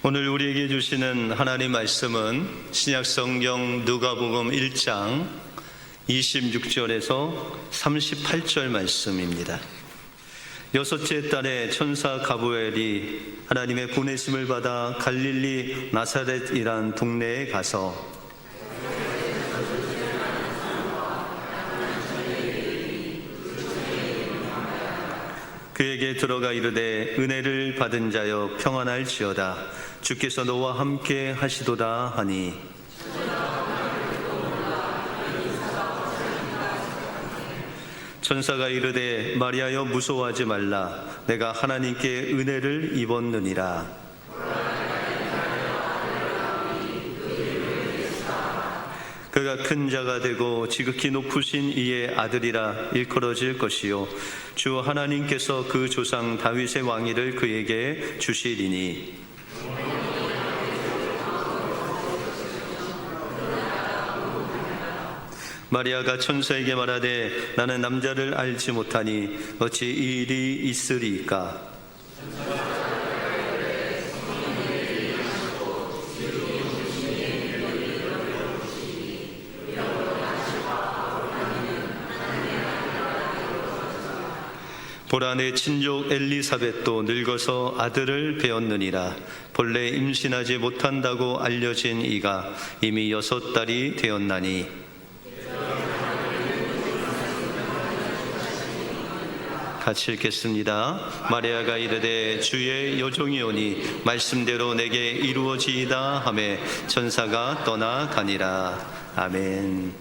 오늘 우리에게 주시는 하나님 말씀은 신약성경 누가복음 1장 26절에서 38절 말씀입니다. 여섯째 달에 천사 가브리엘이 하나님의 보내심을 받아 갈릴리 나사렛이란 동네에 가서 그에게 들어가 이르되 은혜를 받은 자여 평안할지어다 주께서 너와 함께 하시도다 하니 천사가 이르되 마리아여 무서워하지 말라 내가 하나님께 은혜를 입었느니라. 그가 큰 자가 되고 지극히 높으신 이의 아들이라 일컬어질 것이요 주 하나님께서 그 조상 다윗의 왕위를 그에게 주시리니 마리아가 천사에게 말하되 나는 남자를 알지 못하니 어찌 이 일이 있으리이까. 보라 내 친족 엘리사벳도 늙어서 아들을 배었느니라. 본래 임신하지 못한다고 알려진 이가 이미 6달이 되었나니 같이 읽겠습니다. 마리아가 이르되 주의 여종이오니 말씀대로 내게 이루어지이다 하매 천사가 떠나가니라. 아멘.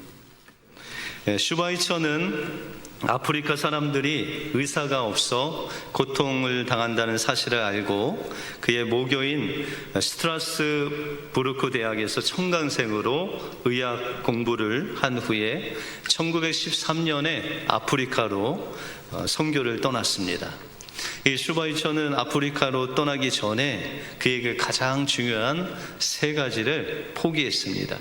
슈바이처는 아프리카 사람들이 의사가 없어 고통을 당한다는 사실을 알고 그의 모교인 스트라스부르크 대학에서 청강생으로 의학 공부를 한 후에 1913년에 아프리카로 선교를 떠났습니다. 이 슈바이처는 아프리카로 떠나기 전에 그에게 가장 중요한 3가지를 포기했습니다.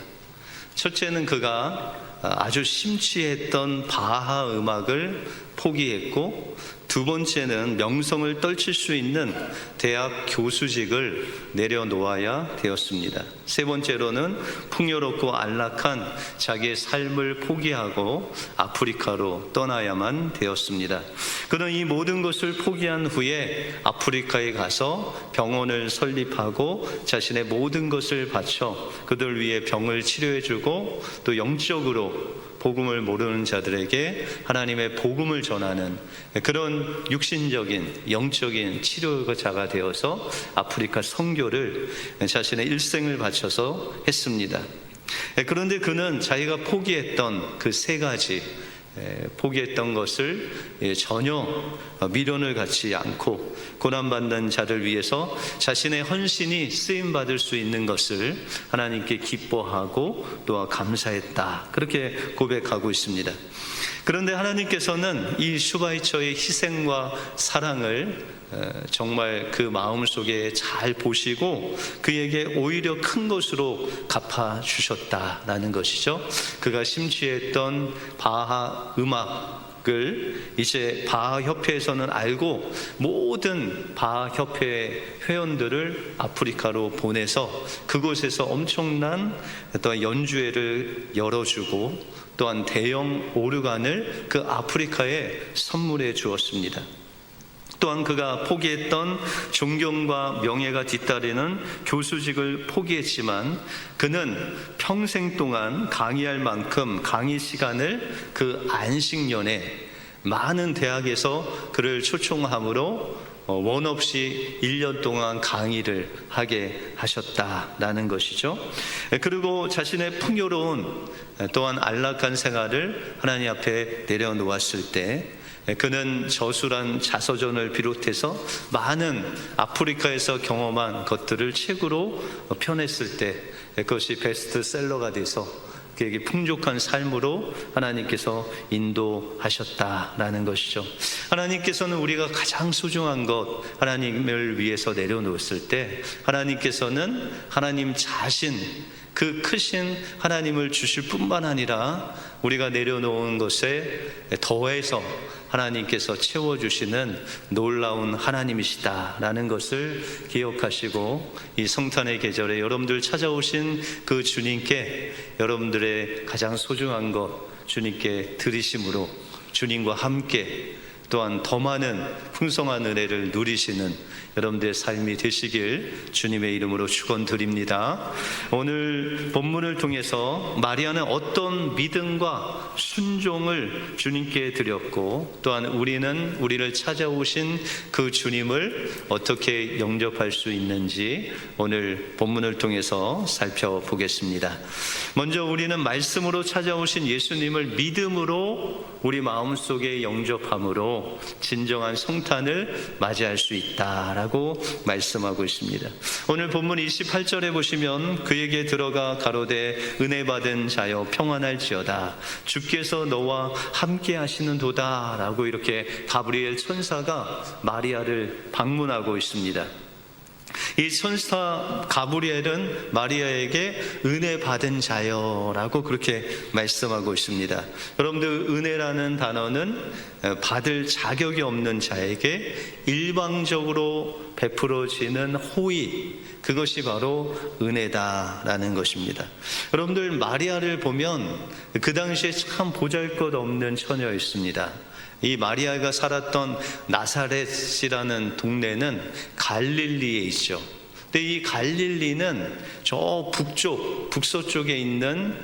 첫째는 그가 아주 심취했던 바하 음악을 포기했고, 2번째는 명성을 떨칠 수 있는 대학 교수직을 내려놓아야 되었습니다. 3번째로는 풍요롭고 안락한 자기의 삶을 포기하고 아프리카로 떠나야만 되었습니다. 그는 이 모든 것을 포기한 후에 아프리카에 가서 병원을 설립하고 자신의 모든 것을 바쳐 그들 위해 병을 치료해주고 또 영적으로 복음을 모르는 자들에게 하나님의 복음을 전하는 그런 육신적인 영적인 치료자가 되어서 아프리카 선교를 자신의 일생을 바쳐서 했습니다. 그런데 그는 자기가 포기했던 그 3가지 포기했던 것을 전혀 미련을 갖지 않고 고난받는 자를 위해서 자신의 헌신이 쓰임받을 수 있는 것을 하나님께 기뻐하고 또한 감사했다, 그렇게 고백하고 있습니다. 그런데 하나님께서는 이 슈바이처의 희생과 사랑을 정말 그 마음속에 잘 보시고 그에게 오히려 큰 것으로 갚아주셨다라는 것이죠. 그가 심취했던 바하 음악을 이제 바하 협회에서는 알고 모든 바하 협회 회원들을 아프리카로 보내서 그곳에서 엄청난 어떤 연주회를 열어주고 또한 대형 오르간을 그 아프리카에 선물해 주었습니다. 또한 그가 포기했던 존경과 명예가 뒤따르는 교수직을 포기했지만 그는 평생 동안 강의할 만큼 강의 시간을 그 안식년에 많은 대학에서 그를 초청함으로 원 없이 1년 동안 강의를 하게 하셨다라는 것이죠. 그리고 자신의 풍요로운 또한 안락한 생활을 하나님 앞에 내려놓았을 때 그는 저술한 자서전을 비롯해서 많은 아프리카에서 경험한 것들을 책으로 펴냈을 때 그것이 베스트셀러가 돼서 그에게 풍족한 삶으로 하나님께서 인도하셨다라는 것이죠. 하나님께서는 우리가 가장 소중한 것 하나님을 위해서 내려놓았을 때 하나님께서는 하나님 자신 그 크신 하나님을 주실 뿐만 아니라 우리가 내려놓은 것에 더해서 하나님께서 채워주시는 놀라운 하나님이시다라는 것을 기억하시고, 이 성탄의 계절에 여러분들 찾아오신 그 주님께 여러분들의 가장 소중한 것 주님께 드리심으로 주님과 함께 또한 더 많은 풍성한 은혜를 누리시는 여러분들의 삶이 되시길 주님의 이름으로 축원드립니다. 오늘 본문을 통해서 마리아는 어떤 믿음과 순종을 주님께 드렸고, 또한 우리를 찾아오신 그 주님을 어떻게 영접할 수 있는지 오늘 본문을 통해서 살펴보겠습니다. 먼저 우리는 말씀으로 찾아오신 예수님을 믿음으로 우리 마음속에 영접함으로 진정한 성탄을 맞이할 수 있다라고 말씀하고 있습니다. 오늘 본문 28절에 보시면 그에게 들어가 가로되 은혜 받은 자여 평안할지어다 주께서 너와 함께 하시는도다 라고 이렇게 가브리엘 천사가 마리아를 방문하고 있습니다. 이 천사 가브리엘은 마리아에게 은혜 받은 자여라고 그렇게 말씀하고 있습니다. 여러분들, 은혜라는 단어는 받을 자격이 없는 자에게 일방적으로 베풀어지는 호의, 그것이 바로 은혜다라는 것입니다. 여러분들, 마리아를 보면 그 당시에 참 보잘것없는 처녀였습니다. 이 마리아가 살았던 나사렛이라는 동네는 갈릴리에 있죠. 근데 이 갈릴리는 저 북서쪽에 있는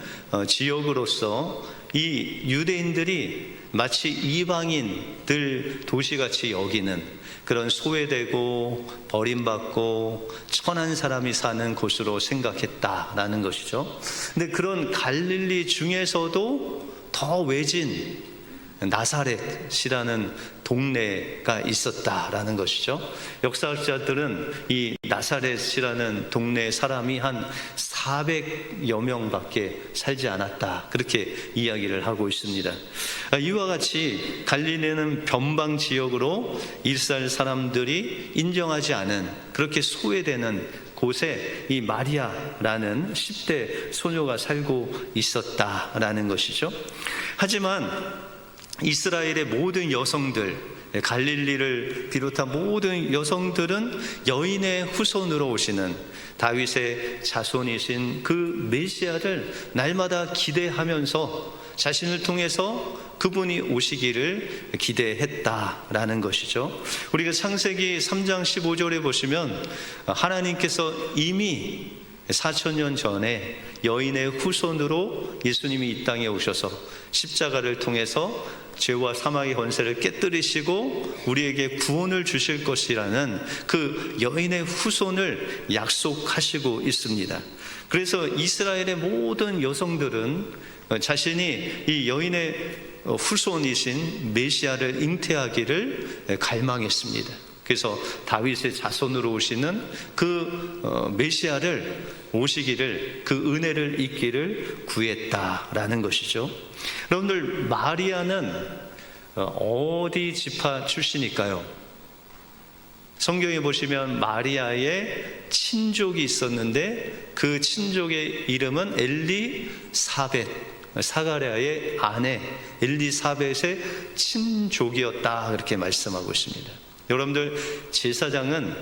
지역으로서 이 유대인들이 마치 이방인들 도시같이 여기는 그런 소외되고 버림받고 천한 사람이 사는 곳으로 생각했다라는 것이죠. 근데 그런 갈릴리 중에서도 더 외진 나사렛이라는 동네가 있었다라는 것이죠. 역사학자들은 이 나사렛이라는 동네 사람이 한 400여 명밖에 살지 않았다, 그렇게 이야기를 하고 있습니다. 이와 같이 갈릴리는 변방 지역으로 이스라엘 사람들이 인정하지 않은, 그렇게 소외되는 곳에 이 마리아라는 10대 소녀가 살고 있었다라는 것이죠. 하지만 이스라엘의 모든 여성들, 갈릴리를 비롯한 모든 여성들은 여인의 후손으로 오시는 다윗의 자손이신 그 메시아를 날마다 기대하면서 자신을 통해서 그분이 오시기를 기대했다라는 것이죠. 우리가 창세기 3장 15절에 보시면 하나님께서 이미 4,000년 전에 여인의 후손으로 예수님이 이 땅에 오셔서 십자가를 통해서 죄와 사망의 권세를 깨뜨리시고 우리에게 구원을 주실 것이라는 그 여인의 후손을 약속하시고 있습니다. 그래서 이스라엘의 모든 여성들은 자신이 이 여인의 후손이신 메시아를 잉태하기를 갈망했습니다. 그래서 다윗의 자손으로 오시는 그 메시아를 오시기를, 그 은혜를 입기를 구했다라는 것이죠. 여러분들, 마리아는 어디 지파 출신일까요? 성경에 보시면 마리아의 친족이 있었는데 그 친족의 이름은 엘리사벳, 사가랴의 아내 엘리사벳의 친족이었다, 그렇게 말씀하고 있습니다. 여러분들, 제사장은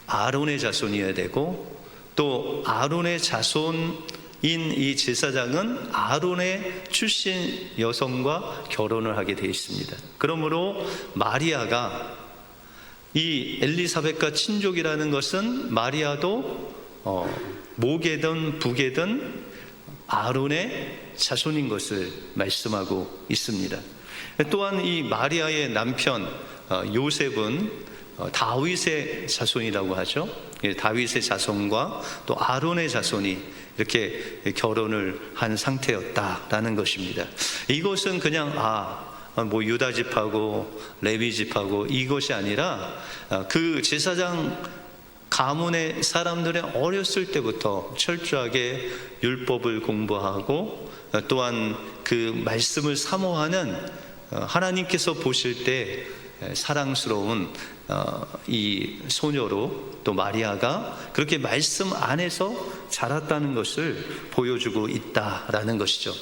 아론의 자손이어야 되고, 또 아론의 자손인 이 제사장은 아론의 출신 여성과 결혼을 하게 되어 있습니다. 그러므로 마리아가 이 엘리사벳과 친족이라는 것은 마리아도 모계든 부계든 아론의 자손인 것을 말씀하고 있습니다. 또한 이 마리아의 남편 요셉은 다윗의 자손이라고 하죠. 다윗의 자손과 또 아론의 자손이 이렇게 결혼을 한 상태였다라는 것입니다. 이것은 그냥 뭐 유다 지파고 레위 지파고 이것이 아니라 그 제사장 가문의 사람들의 어렸을 때부터 철저하게 율법을 공부하고 또한 그 말씀을 사모하는, 하나님께서 보실 때 사랑스러운 이 소녀로 또 마리아가 그렇게 말씀 안에서 자랐다는 것을 보여주고 있다라는 것이죠.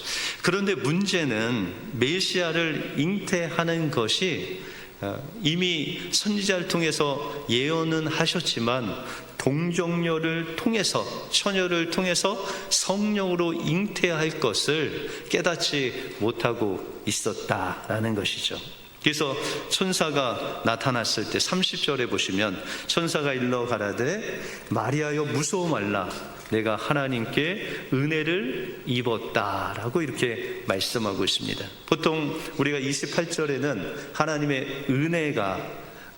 그런데 문제는 메시아를 잉태하는 것이 이미 선지자를 통해서 예언은 하셨지만 동정녀를 통해서, 처녀를 통해서 성령으로 잉태할 것을 깨닫지 못하고 있었다라는 것이죠. 그래서 천사가 나타났을 때 30절에 보시면 천사가 일러 가라되 마리아여 무서워 말라 내가 하나님께 은혜를 입었다라고 이렇게 말씀하고 있습니다. 보통 우리가 28절에는 하나님의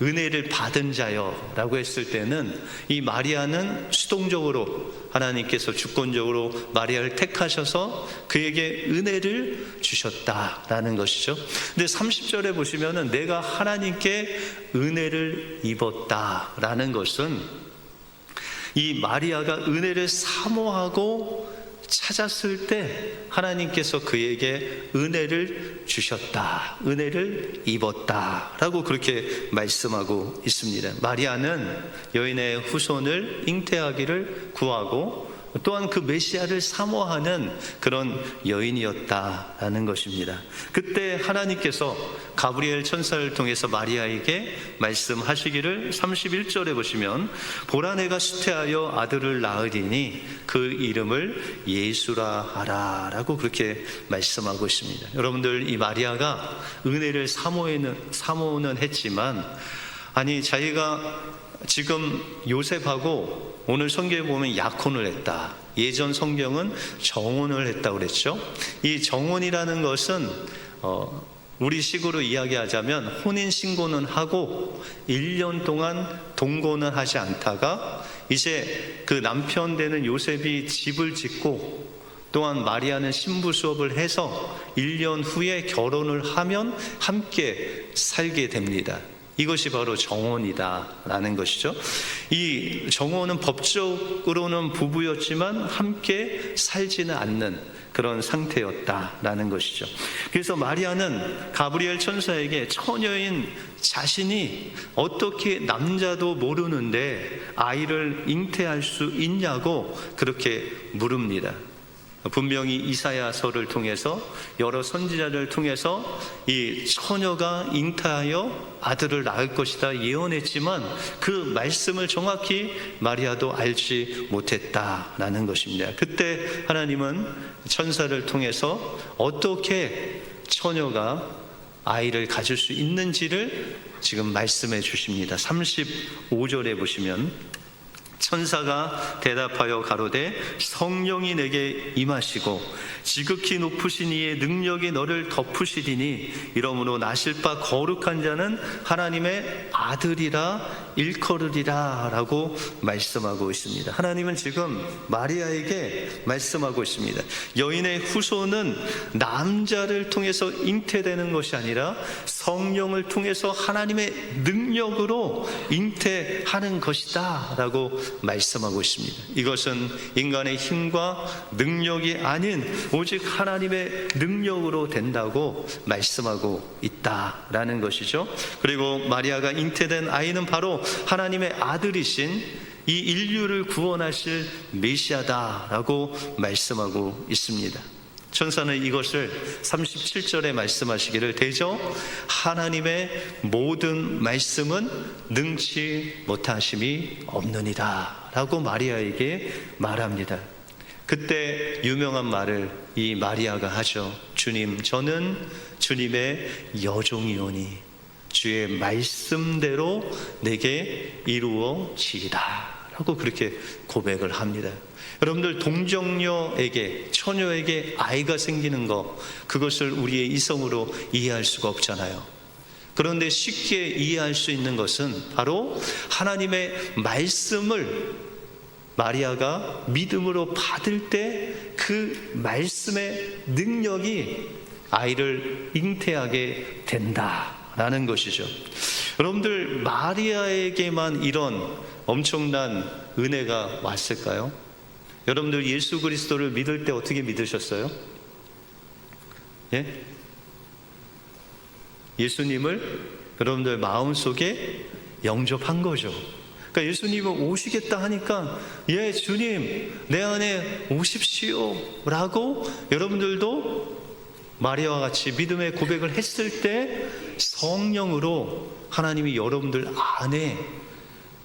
은혜를 받은 자여 라고 했을 때는 이 마리아는 수동적으로 하나님께서 주권적으로 마리아를 택하셔서 그에게 은혜를 주셨다라는 것이죠. 근데 30절에 보시면은 내가 하나님께 은혜를 입었다라는 것은 이 마리아가 은혜를 사모하고 찾았을 때 하나님께서 그에게 은혜를 주셨다, 은혜를 입었다라고 그렇게 말씀하고 있습니다. 마리아는 여인의 후손을 잉태하기를 구하고 또한 그 메시아를 사모하는 그런 여인이었다라는 것입니다. 그때 하나님께서 가브리엘 천사를 통해서 마리아에게 말씀하시기를 31절에 보시면 보라 내가 수태하여 아들을 낳으리니 그 이름을 예수라 하라 라고 그렇게 말씀하고 있습니다. 여러분들, 이 마리아가 은혜를 사모는 했지만 아니 자기가 지금 요셉하고 오늘 성경에 보면 약혼을 했다. 예전 성경은 정혼을 했다고 그랬죠. 이 정혼이라는 것은 우리 식으로 이야기하자면 혼인신고는 하고 1년 동안 동거는 하지 않다가 이제 그 남편 되는 요셉이 집을 짓고 또한 마리아는 신부 수업을 해서 1년 후에 결혼을 하면 함께 살게 됩니다. 이것이 바로 정혼이다라는 것이죠. 이 정혼은 법적으로는 부부였지만 함께 살지는 않는 그런 상태였다라는 것이죠. 그래서 마리아는 가브리엘 천사에게 처녀인 자신이 어떻게 남자도 모르는데 아이를 잉태할 수 있냐고 그렇게 물읍니다. 분명히 이사야서를 통해서 여러 선지자를 통해서 이 처녀가 잉태하여 아들을 낳을 것이다 예언했지만 그 말씀을 정확히 마리아도 알지 못했다라는 것입니다. 그때 하나님은 천사를 통해서 어떻게 처녀가 아이를 가질 수 있는지를 지금 말씀해 주십니다. 35절에 보시면 천사가 대답하여 가로되 성령이 내게 임하시고 지극히 높으신 이의 능력이 너를 덮으시리니 이러므로 나실 바 거룩한 자는 하나님의 아들이라 일컬으리라 라고 말씀하고 있습니다. 하나님은 지금 마리아에게 말씀하고 있습니다. 여인의 후손은 남자를 통해서 잉태되는 것이 아니라 성령을 통해서 하나님의 능력으로 잉태하는 것이다 라고 말씀하고 있습니다. 이것은 인간의 힘과 능력이 아닌 오직 하나님의 능력으로 된다고 말씀하고 있다라는 것이죠. 그리고 마리아가 잉태된 아이는 바로 하나님의 아들이신 이 인류를 구원하실 메시아다라고 말씀하고 있습니다. 천사는 이것을 37절에 말씀하시기를 대저 하나님의 모든 말씀은 능치 못하심이 없느니라 라고 마리아에게 말합니다. 그때 유명한 말을 이 마리아가 하죠. 주님, 저는 주님의 여종이오니 주의 말씀대로 내게 이루어지이다 라고 그렇게 고백을 합니다. 여러분들, 동정녀에게, 처녀에게 아이가 생기는 것, 그것을 우리의 이성으로 이해할 수가 없잖아요. 그런데 쉽게 이해할 수 있는 것은 바로 하나님의 말씀을 마리아가 믿음으로 받을 때 그 말씀의 능력이 아이를 잉태하게 된다라는 것이죠. 여러분들, 마리아에게만 이런 엄청난 은혜가 왔을까요? 여러분들, 예수 그리스도를 믿을 때 어떻게 믿으셨어요? 예? 예수님을 여러분들 마음속에 영접한 거죠. 그러니까 예수님은 오시겠다 하니까 예 주님 내 안에 오십시오 라고 여러분들도 마리아와 같이 믿음의 고백을 했을 때 성령으로 하나님이 여러분들 안에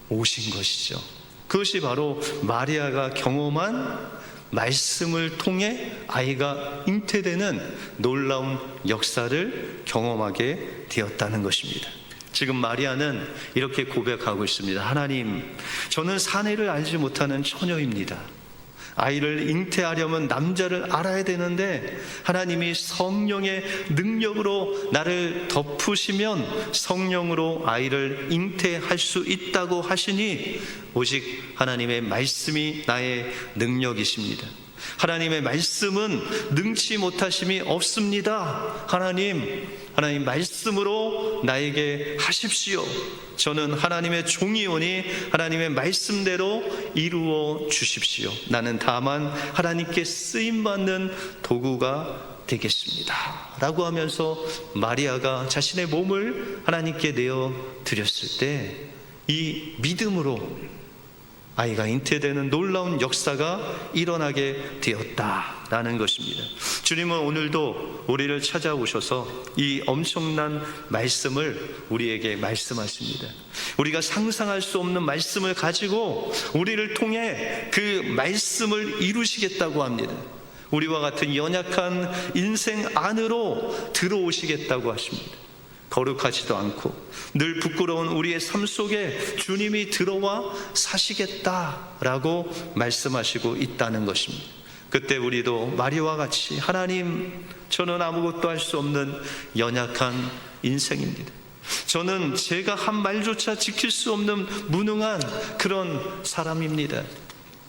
오신 것이죠. 그것이 바로 마리아가 경험한 말씀을 통해 아이가 잉태되는 놀라운 역사를 경험하게 되었다는 것입니다. 지금 마리아는 이렇게 고백하고 있습니다. 하나님, 저는 사내를 알지 못하는 처녀입니다. 아이를 잉태하려면 남자를 알아야 되는데 하나님이 성령의 능력으로 나를 덮으시면 성령으로 아이를 잉태할 수 있다고 하시니 오직 하나님의 말씀이 나의 능력이십니다. 하나님의 말씀은 능치 못하심이 없습니다. 하나님 말씀으로 나에게 하십시오. 저는 하나님의 종이오니 하나님의 말씀대로 이루어 주십시오. 나는 다만 하나님께 쓰임받는 도구가 되겠습니다 라고 하면서 마리아가 자신의 몸을 하나님께 내어 드렸을 때 이 믿음으로 아이가 잉태되는 놀라운 역사가 일어나게 되었다라는 것입니다. 주님은 오늘도 우리를 찾아오셔서 이 엄청난 말씀을 우리에게 말씀하십니다. 우리가 상상할 수 없는 말씀을 가지고 우리를 통해 그 말씀을 이루시겠다고 합니다. 우리와 같은 연약한 인생 안으로 들어오시겠다고 하십니다. 거룩하지도 않고 늘 부끄러운 우리의 삶 속에 주님이 들어와 사시겠다라고 말씀하시고 있다는 것입니다. 그때 우리도 마리아와 같이 하나님, 저는 아무것도 할 수 없는 연약한 인생입니다. 저는 제가 한 말조차 지킬 수 없는 무능한 그런 사람입니다.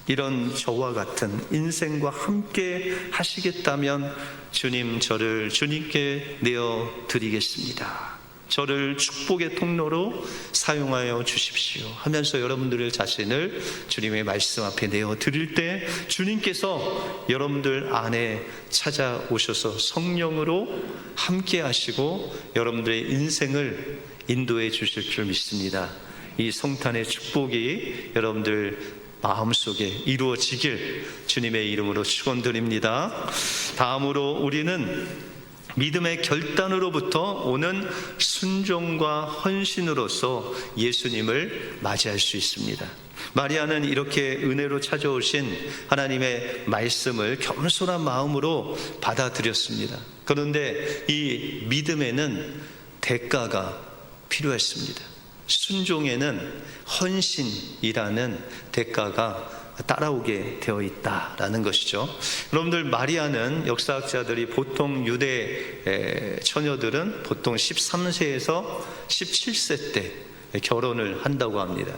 이런 저와 같은 인생과 함께 하시겠다면 주님, 저를 주님께 내어 드리겠습니다. 저를 축복의 통로로 사용하여 주십시오 하면서 여러분들 자신을 주님의 말씀 앞에 내어 드릴 때 주님께서 여러분들 안에 찾아오셔서 성령으로 함께 하시고 여러분들의 인생을 인도해 주실 줄 믿습니다. 이 성탄의 축복이 여러분들 마음속에 이루어지길 주님의 이름으로 축원드립니다. 다음으로 우리는 믿음의 결단으로부터 오는 순종과 헌신으로서 예수님을 맞이할 수 있습니다. 마리아는 이렇게 은혜로 찾아오신 하나님의 말씀을 겸손한 마음으로 받아들였습니다. 그런데 이 믿음에는 대가가 필요했습니다. 순종에는 헌신이라는 대가가 따라오게 되어 있다라는 것이죠. 여러분들, 마리아는 역사학자들이 보통 유대 처녀들은 보통 13세에서 17세 때 결혼을 한다고 합니다.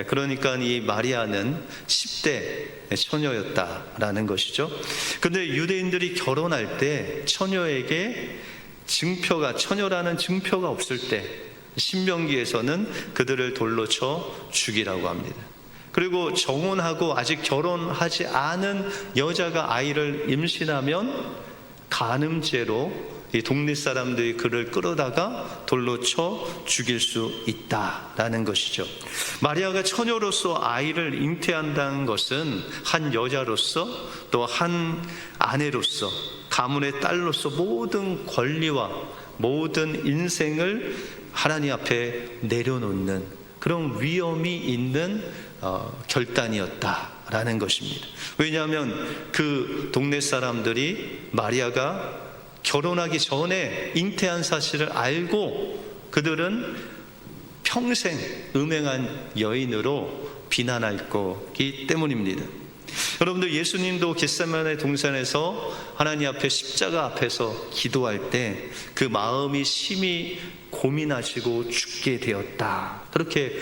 그러니까 이 마리아는 10대 처녀였다라는 것이죠. 근데 유대인들이 결혼할 때 처녀에게 처녀라는 증표가 없을 때 신명기에서는 그들을 돌로 쳐 죽이라고 합니다. 그리고 정혼하고 아직 결혼하지 않은 여자가 아이를 임신하면 간음죄로 이 동네 사람들이 그를 끌어다가 돌로 쳐 죽일 수 있다라는 것이죠. 마리아가 처녀로서 아이를 잉태한다는 것은 한 여자로서 또 한 아내로서 가문의 딸로서 모든 권리와 모든 인생을 하나님 앞에 내려놓는 그런 위험이 있는 결단이었다라는 것입니다. 왜냐하면 그 동네 사람들이 마리아가 결혼하기 전에 잉태한 사실을 알고 그들은 평생 음행한 여인으로 비난할 거기 때문입니다. 여러분들, 예수님도 겟세마네 동산에서 하나님 앞에 십자가 앞에서 기도할 때 그 마음이 심히 고민하시고 죽게 되었다, 그렇게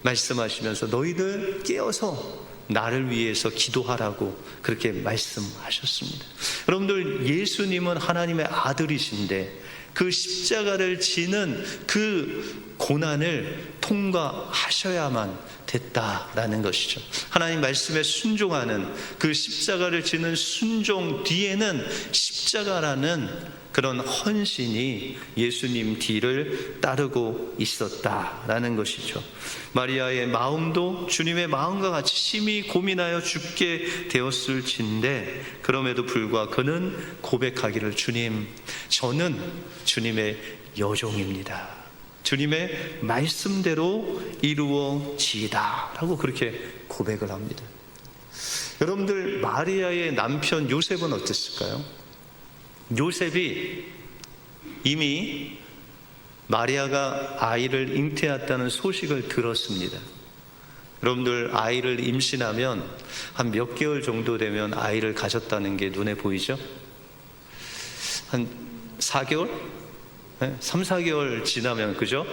말씀하시면서 너희들 깨어서 나를 위해서 기도하라고 그렇게 말씀하셨습니다. 여러분들, 예수님은 하나님의 아들이신데 그 십자가를 지는 그 고난을 통과하셔야만 됐다라는 것이죠. 하나님 말씀에 순종하는 그 십자가를 지는 순종 뒤에는 십자가라는 그런 헌신이 예수님 뒤를 따르고 있었다라는 것이죠. 마리아의 마음도 주님의 마음과 같이 심히 고민하여 죽게 되었을진데 그럼에도 불구하고 그는 고백하기를, 주님, 저는 주님의 여종입니다. 주님의 말씀대로 이루어지이다 라고 그렇게 고백을 합니다. 여러분들, 마리아의 남편 요셉은 어땠을까요? 요셉이 이미 마리아가 아이를 잉태했다는 소식을 들었습니다. 여러분들, 아이를 임신하면 한 몇 개월 정도 되면 아이를 가졌다는 게 눈에 보이죠? 한 4개월? 3, 4개월 지나면, 그죠?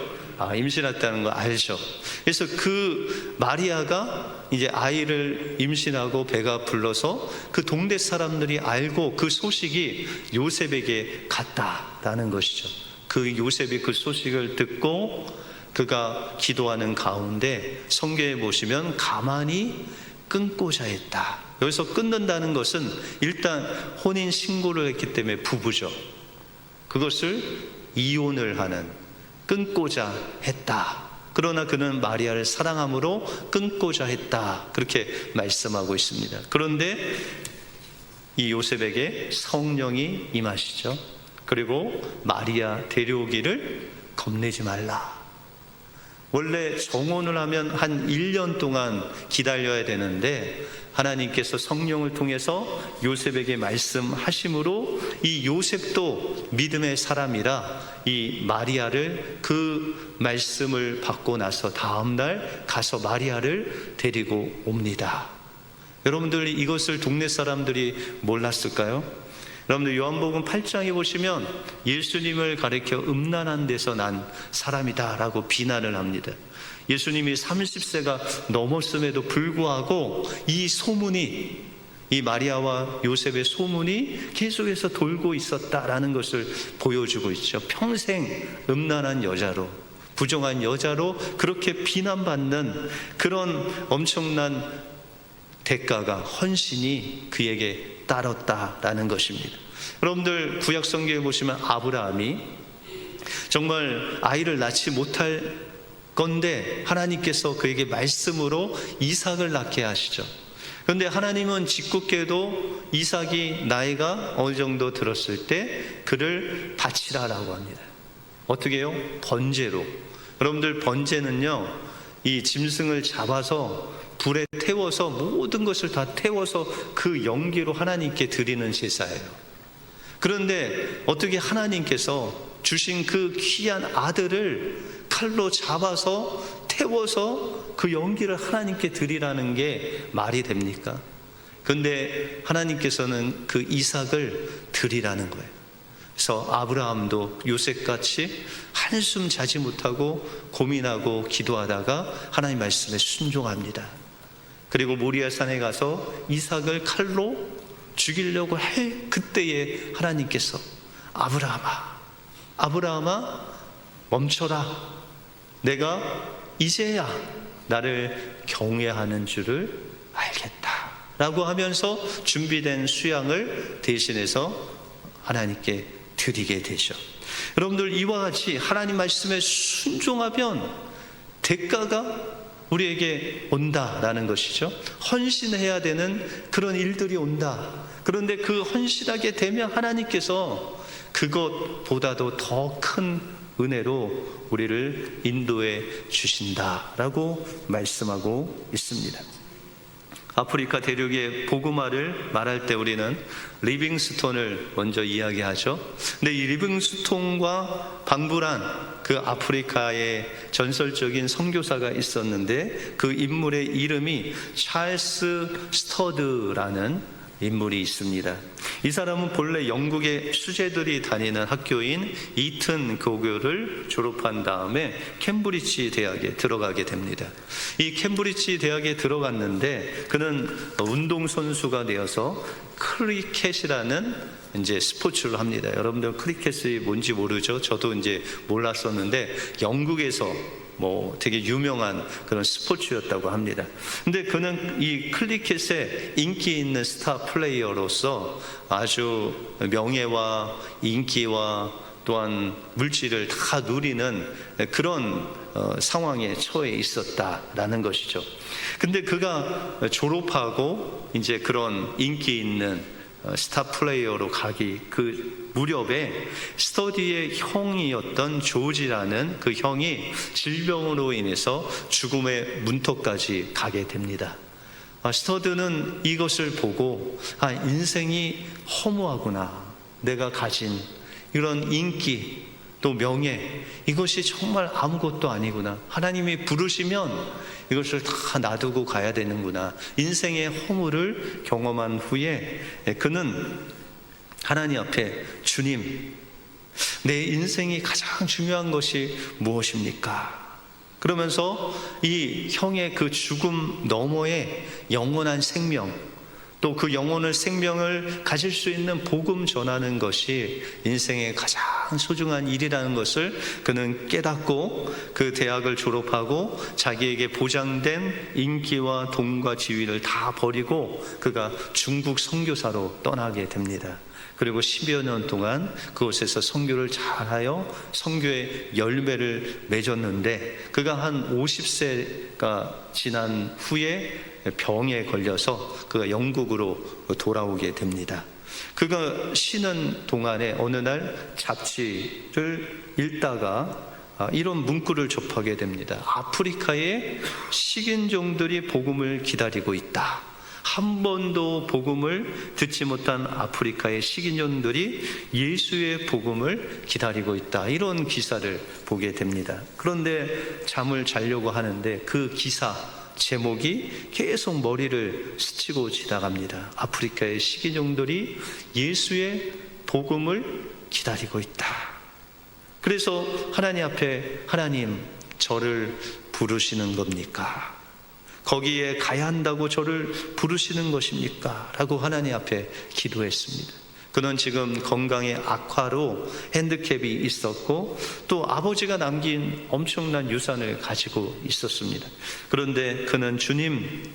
임신했다는 거 알죠? 그래서 그 마리아가 이제 아이를 임신하고 배가 불러서 그 동네 사람들이 알고 그 소식이 요셉에게 갔다라는 것이죠. 그 요셉이 그 소식을 듣고 그가 기도하는 가운데 성경에 보시면 가만히 끊고자 했다. 여기서 끊는다는 것은 일단 혼인 신고를 했기 때문에 부부죠. 그것을 이혼을 하는, 끊고자 했다. 그러나 그는 마리아를 사랑함으로 끊고자 했다. 그렇게 말씀하고 있습니다. 그런데 이 요셉에게 성령이 임하시죠. 그리고 마리아 데려오기를 겁내지 말라. 원래 정혼을 하면 한 1년 동안 기다려야 되는데 하나님께서 성령을 통해서 요셉에게 말씀하심으로 이 요셉도 믿음의 사람이라 이 마리아를, 그 말씀을 받고 나서 다음날 가서 마리아를 데리고 옵니다. 여러분들, 이것을 동네 사람들이 몰랐을까요? 여러분들, 요한복음 8장에 보시면 예수님을 가리켜 음란한 데서 난 사람이다 라고 비난을 합니다. 예수님이 30세가 넘었음에도 불구하고 이 소문이, 이 마리아와 요셉의 소문이 계속해서 돌고 있었다라는 것을 보여주고 있죠. 평생 음란한 여자로, 부정한 여자로 그렇게 비난받는 그런 엄청난 대가가, 헌신이 그에게 따랐다라는 것입니다. 여러분들, 구약 성경에 보시면 아브라함이 정말 아이를 낳지 못할 건데 하나님께서 그에게 말씀으로 이삭을 낳게 하시죠. 그런데 하나님은 짓궂게도 이삭이 나이가 어느 정도 들었을 때 그를 바치라라고 합니다. 어떻게 해요? 번제로. 여러분들, 번제는요, 이 짐승을 잡아서 불에 태워서 모든 것을 다 태워서 그 연기로 하나님께 드리는 제사예요. 그런데 어떻게 하나님께서 주신 그 귀한 아들을 칼로 잡아서 태워서 그 연기를 하나님께 드리라는 게 말이 됩니까? 그런데 하나님께서는 그 이삭을 드리라는 거예요. 그래서 아브라함도 요셉같이 한숨 자지 못하고 고민하고 기도하다가 하나님 말씀에 순종합니다. 그리고 모리아 산에 가서 이삭을 칼로 죽이려고 할 그때에 하나님께서 아브라함아, 아브라함아, 멈춰라. 내가 이제야 나를 경외하는 줄을 알겠다 라고 하면서 준비된 수양을 대신해서 하나님께 드리게 되죠. 여러분들, 이와 같이 하나님 말씀에 순종하면 대가가 우리에게 온다라는 것이죠. 헌신해야 되는 그런 일들이 온다. 그런데 그 헌신하게 되면 하나님께서 그것보다도 더 큰 은혜로 우리를 인도해 주신다라고 말씀하고 있습니다. 아프리카 대륙의 복음화를 말할 때 우리는 리빙스톤을 먼저 이야기하죠. 근데 이 리빙스톤과 방불한 그 아프리카의 전설적인 선교사가 있었는데 그 인물의 이름이 찰스 스터드라는 인물이 있습니다. 이 사람은 본래 영국의 수재들이 다니는 학교인 이튼 고교를 졸업한 다음에 캠브리지 대학에 들어가게 됩니다. 이 캠브리지 대학에 들어갔는데 그는 운동선수가 되어서 크리켓이라는 이제 스포츠를 합니다. 여러분들 크리켓이 뭔지 모르죠? 저도 이제 몰랐었는데 영국에서 되게 유명한 그런 스포츠였다고 합니다. 근데 그는 이 클리켓의 인기 있는 스타 플레이어로서 아주 명예와 인기와 또한 물질을 다 누리는 그런 상황에 처해 있었다라는 것이죠. 근데 그가 졸업하고 이제 그런 인기 있는 스타 플레이어로 가기 그 무렵에 스터디의 형이었던 조지라는 그 형이 질병으로 인해서 죽음의 문턱까지 가게 됩니다. 스터드는 이것을 보고 인생이 허무하구나. 내가 가진 이런 인기 또 명예, 이것이 정말 아무것도 아니구나. 하나님이 부르시면 이것을 다 놔두고 가야 되는구나. 인생의 허물을 경험한 후에 그는 하나님 앞에, 주님, 내 인생이 가장 중요한 것이 무엇입니까? 그러면서 이 형의 그 죽음 너머에 영원한 생명, 또 그 영혼의 생명을 가질 수 있는 복음 전하는 것이 인생의 가장 소중한 일이라는 것을 그는 깨닫고 그 대학을 졸업하고 자기에게 보장된 인기와 돈과 지위를 다 버리고 그가 중국 선교사로 떠나게 됩니다. 그리고 10여 년 동안 그곳에서 선교를 잘하여 선교의 열매를 맺었는데 그가 한 50세가 지난 후에 병에 걸려서 그가 영국으로 돌아오게 됩니다. 그가 쉬는 동안에 어느 날 잡지를 읽다가 이런 문구를 접하게 됩니다. 아프리카에 식인종들이 복음을 기다리고 있다. 한 번도 복음을 듣지 못한 아프리카의 식인종들이 예수의 복음을 기다리고 있다. 이런 기사를 보게 됩니다. 그런데 잠을 자려고 하는데 그 기사 제목이 계속 머리를 스치고 지나갑니다. 아프리카의 식인종들이 예수의 복음을 기다리고 있다. 그래서 하나님 앞에, 하나님, 저를 부르시는 겁니까? 거기에 가야 한다고 저를 부르시는 것입니까? 라고 하나님 앞에 기도했습니다. 그는 지금 건강의 악화로 핸디캡이 있었고 또 아버지가 남긴 엄청난 유산을 가지고 있었습니다. 그런데 그는 주님,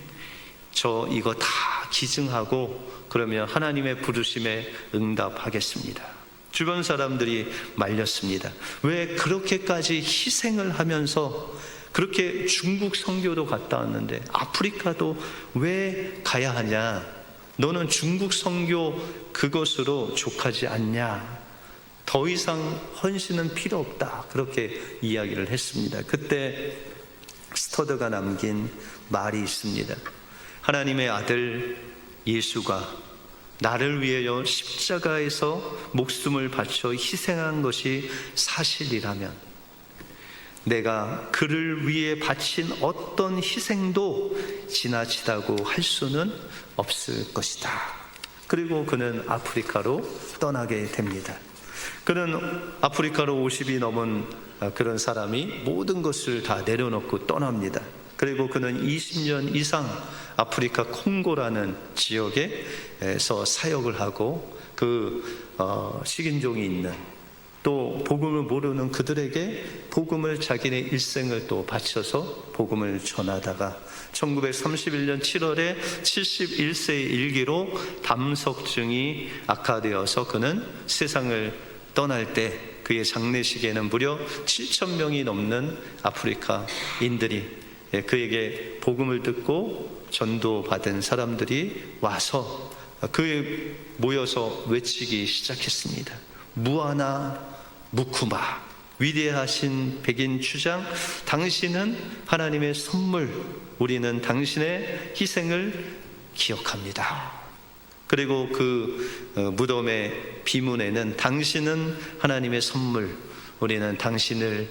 저 이거 다 기증하고 그러면 하나님의 부르심에 응답하겠습니다. 주변 사람들이 말렸습니다. 왜 그렇게까지 희생을 하면서 그렇게 중국 선교도 갔다 왔는데 아프리카도 왜 가야 하냐? 너는 중국 선교 그것으로 족하지 않냐? 더 이상 헌신은 필요 없다. 그렇게 이야기를 했습니다. 그때 스터드가 남긴 말이 있습니다. 하나님의 아들 예수가 나를 위하여 십자가에서 목숨을 바쳐 희생한 것이 사실이라면 내가 그를 위해 바친 어떤 희생도 지나치다고 할 수는 없을 것이다. 그리고 그는 아프리카로 떠나게 됩니다. 그는 아프리카로 50이 넘은 그런 사람이 모든 것을 다 내려놓고 떠납니다. 그리고 그는 20년 이상 아프리카 콩고라는 지역에서 사역을 하고 그 식인종이 있는 또 복음을 모르는 그들에게 복음을 자기네 일생을 또 바쳐서 복음을 전하다가 1931년 7월에 71세의 일기로 담석증이 악화되어서 그는 세상을 떠날 때 그의 장례식에는 무려 7,000명이 넘는 아프리카인들이 그에게 복음을 듣고 전도받은 사람들이 와서 그에 모여서 외치기 시작했습니다. 무아나 무쿠마, 위대하신 백인 주장, 당신은 하나님의 선물, 우리는 당신의 희생을 기억합니다. 그리고 그 무덤의 비문에는 당신은 하나님의 선물, 우리는 당신의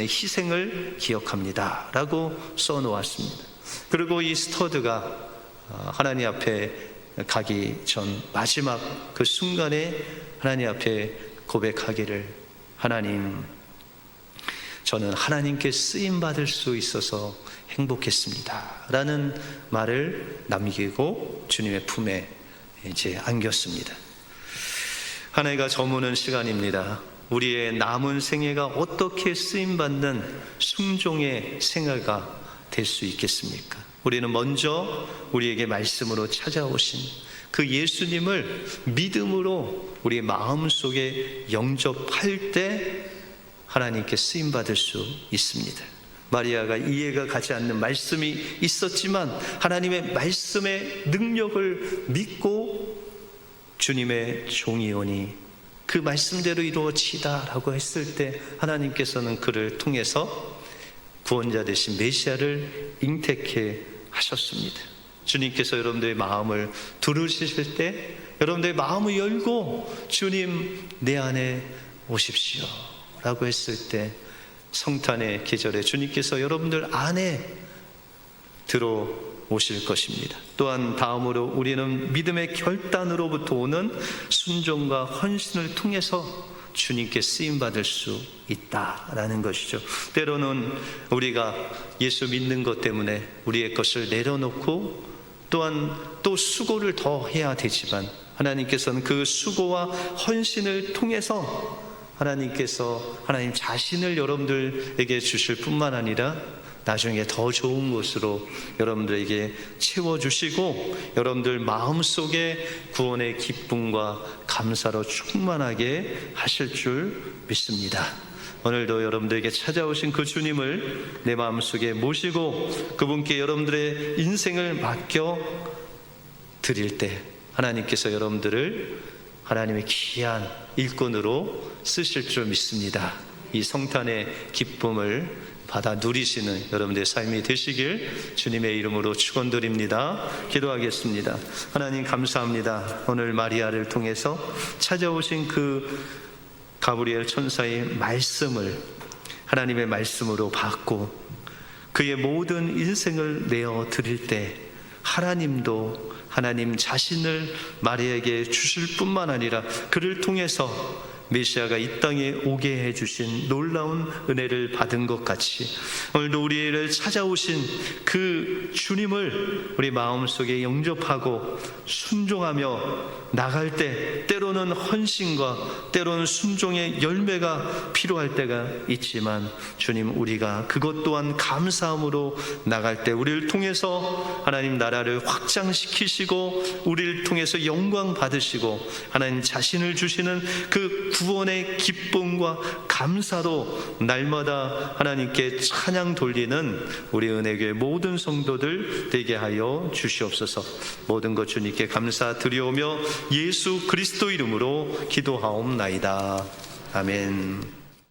희생을 기억합니다 라고 써놓았습니다. 그리고 이 스터드가 하나님 앞에 가기 전 마지막 그 순간에 하나님 앞에 고백하기를, 하나님, 저는 하나님께 쓰임받을 수 있어서 행복했습니다 라는 말을 남기고 주님의 품에 이제 안겼습니다. 한 해가 저무는 시간입니다. 우리의 남은 생애가 어떻게 쓰임받는 순종의 생애가 될 수 있겠습니까? 우리는 먼저 우리에게 말씀으로 찾아오신 그 예수님을 믿음으로 우리 마음속에 영접할 때 하나님께 쓰임받을 수 있습니다. 마리아가 이해가 가지 않는 말씀이 있었지만 하나님의 말씀의 능력을 믿고 주님의 종이오니 그 말씀대로 이루어지다 라고 했을 때 하나님께서는 그를 통해서 구원자 되신 메시아를 잉태케 하셨습니다. 주님께서 여러분들의 마음을 두루치실 때 여러분들의 마음을 열고 주님 내 안에 오십시오 라고 했을 때 성탄의 계절에 주님께서 여러분들 안에 들어오실 것입니다. 또한 다음으로 우리는 믿음의 결단으로부터 오는 순종과 헌신을 통해서 주님께 쓰임받을 수 있다라는 것이죠. 때로는 우리가 예수 믿는 것 때문에 우리의 것을 내려놓고 또한 또 수고를 더 해야 되지만 하나님께서는 그 수고와 헌신을 통해서 하나님 자신을 여러분들에게 주실 뿐만 아니라 나중에 더 좋은 것으로 여러분들에게 채워주시고 여러분들 마음속에 구원의 기쁨과 감사로 충만하게 하실 줄 믿습니다. 오늘도 여러분들에게 찾아오신 그 주님을 내 마음속에 모시고 그분께 여러분들의 인생을 맡겨 드릴 때 하나님께서 여러분들을 하나님의 귀한 일꾼으로 쓰실 줄 믿습니다. 이 성탄의 기쁨을 받아 누리시는 여러분들의 삶이 되시길 주님의 이름으로 축원드립니다. 기도하겠습니다. 하나님 감사합니다. 오늘 마리아를 통해서 찾아오신 그 가브리엘 천사의 말씀을 하나님의 말씀으로 받고 그의 모든 인생을 내어 드릴 때 하나님도 하나님 자신을 마리아에게 주실 뿐만 아니라 그를 통해서 메시아가 이 땅에 오게 해주신 놀라운 은혜를 받은 것 같이 오늘도 우리를 찾아오신 그 주님을 우리 마음속에 영접하고 순종하며 나갈 때 때로는 헌신과 때로는 순종의 열매가 필요할 때가 있지만 주님 우리가 그것 또한 감사함으로 나갈 때 우리를 통해서 하나님 나라를 확장시키시고 우리를 통해서 영광 받으시고 하나님 자신을 주시는 그 구원의 기쁨과 감사로 날마다 하나님께 찬양 돌리는 우리 은혜교회 모든 성도들 되게 하여 주시옵소서. 모든 것 주님께 감사드리오며 예수 그리스도 이름으로 기도하옵나이다. 아멘.